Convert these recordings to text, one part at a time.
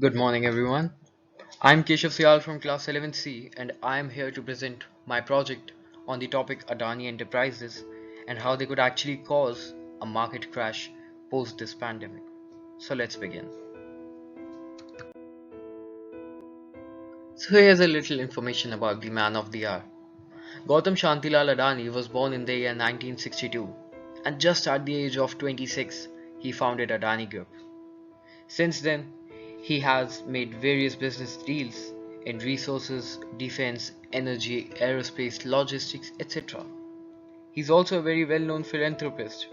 Good morning, everyone. I'm Keshav Sial from Class 11C, and I'm here to present my project on the topic Adani Enterprises and how they could actually cause a market crash post this pandemic. So let's begin. So here's a little information about the man of the hour. Gautam Shantilal Adani was born in the year 1962, and just at the age of 26, he founded Adani Group. Since then, he has made various business deals in resources, defense, energy, aerospace, logistics, etc. He's also a very well-known philanthropist.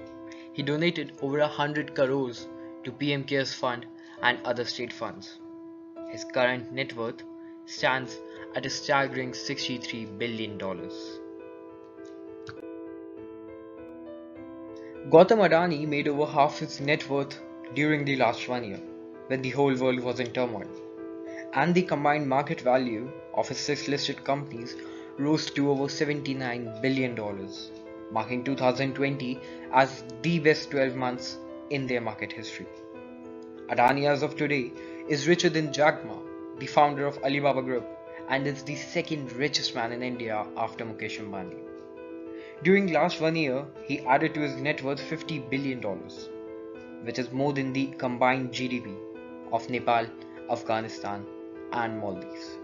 He donated over 100 crores to PM Cares Fund and other state funds. His current net worth stands at a staggering $63 billion. Gautam Adani made over half his net worth during the last 1 year, when the whole world was in turmoil, and the combined market value of his six listed companies rose to over $79 billion, marking 2020 as the best 12 months in their market history. Adani, as of today, is richer than Jack Ma, the founder of Alibaba Group, and is the second richest man in India after Mukesh Ambani. During last 1 year, he added to his net worth $50 billion, which is more than the combined GDP of Nepal, Afghanistan, and Maldives.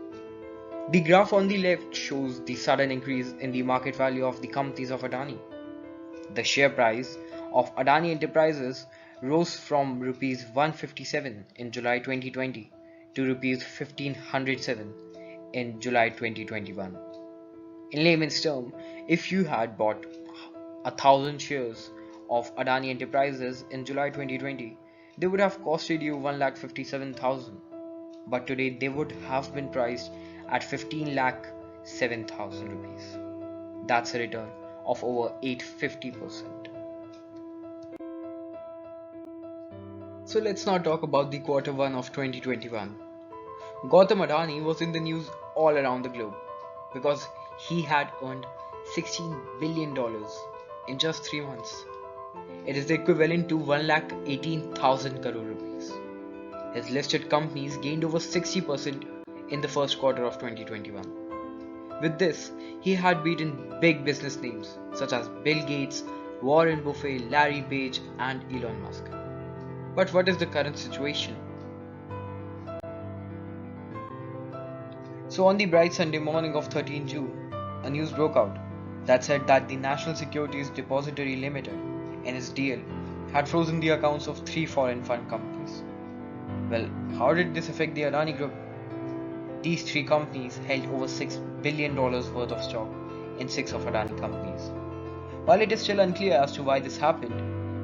The graph on the left shows the sudden increase in the market value of the companies of Adani. The share price of Adani Enterprises rose from Rs 157 in July 2020 to Rs 1507 in July 2021. In layman's term, if you had bought 1,000 shares of Adani Enterprises in July 2020, they would have costed you 1,57,000, but today they would have been priced at 15,07,000 rupees. That's a return of over 850%. So let's now talk about the quarter 1 of 2021. Gautam Adani was in the news all around the globe because he had earned $16 billion in just 3 months. It is the equivalent to 1,18,000 crore rupees. His listed companies gained over 60% in the first quarter of 2021. With this, he had beaten big business names such as Bill Gates, Warren Buffett, Larry Page, and Elon Musk. But what is the current situation? So on the bright Sunday morning of 13 June, a news broke out that said that the National Securities Depository Limited (NSDL) had frozen the accounts of three foreign fund companies. Well, how did this affect the Adani Group? These three companies held over $6 billion worth of stock in six of Adani companies. While it is still unclear as to why this happened,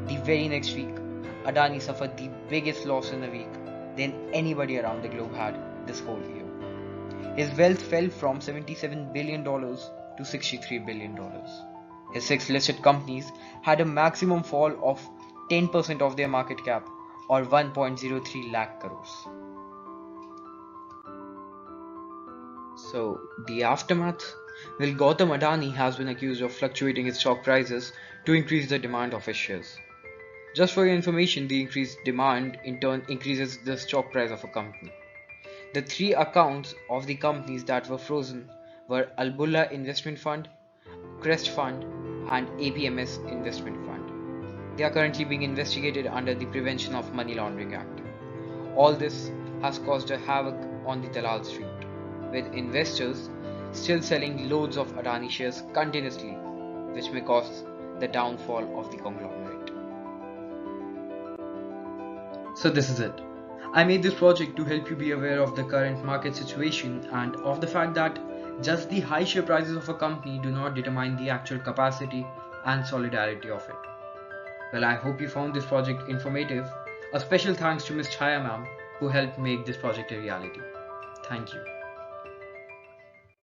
the very next week, Adani suffered the biggest loss in a week than anybody around the globe had this whole year. His wealth fell from $77 billion to $63 billion. His six listed companies had a maximum fall of 10% of their market cap, or 1.03 lakh crores. So, the aftermath? Well, Gautam Adani has been accused of fluctuating his stock prices to increase the demand of his shares. Just for your information, the increased demand in turn increases the stock price of a company. The three accounts of the companies that were frozen were Albulla Investment Fund, Crest Fund, and APMS Investment Fund. They are currently being investigated under the Prevention of Money Laundering Act. All this has caused a havoc on the Dalal Street, with investors still selling loads of Adani shares continuously, which may cause the downfall of the conglomerate. So this is it. I made this project to help you be aware of the current market situation and of the fact that just the high share prices of a company do not determine the actual capacity and solidarity of it. Well, I hope you found this project informative. A special thanks to Ms. Chaya ma'am who helped make this project a reality. Thank you.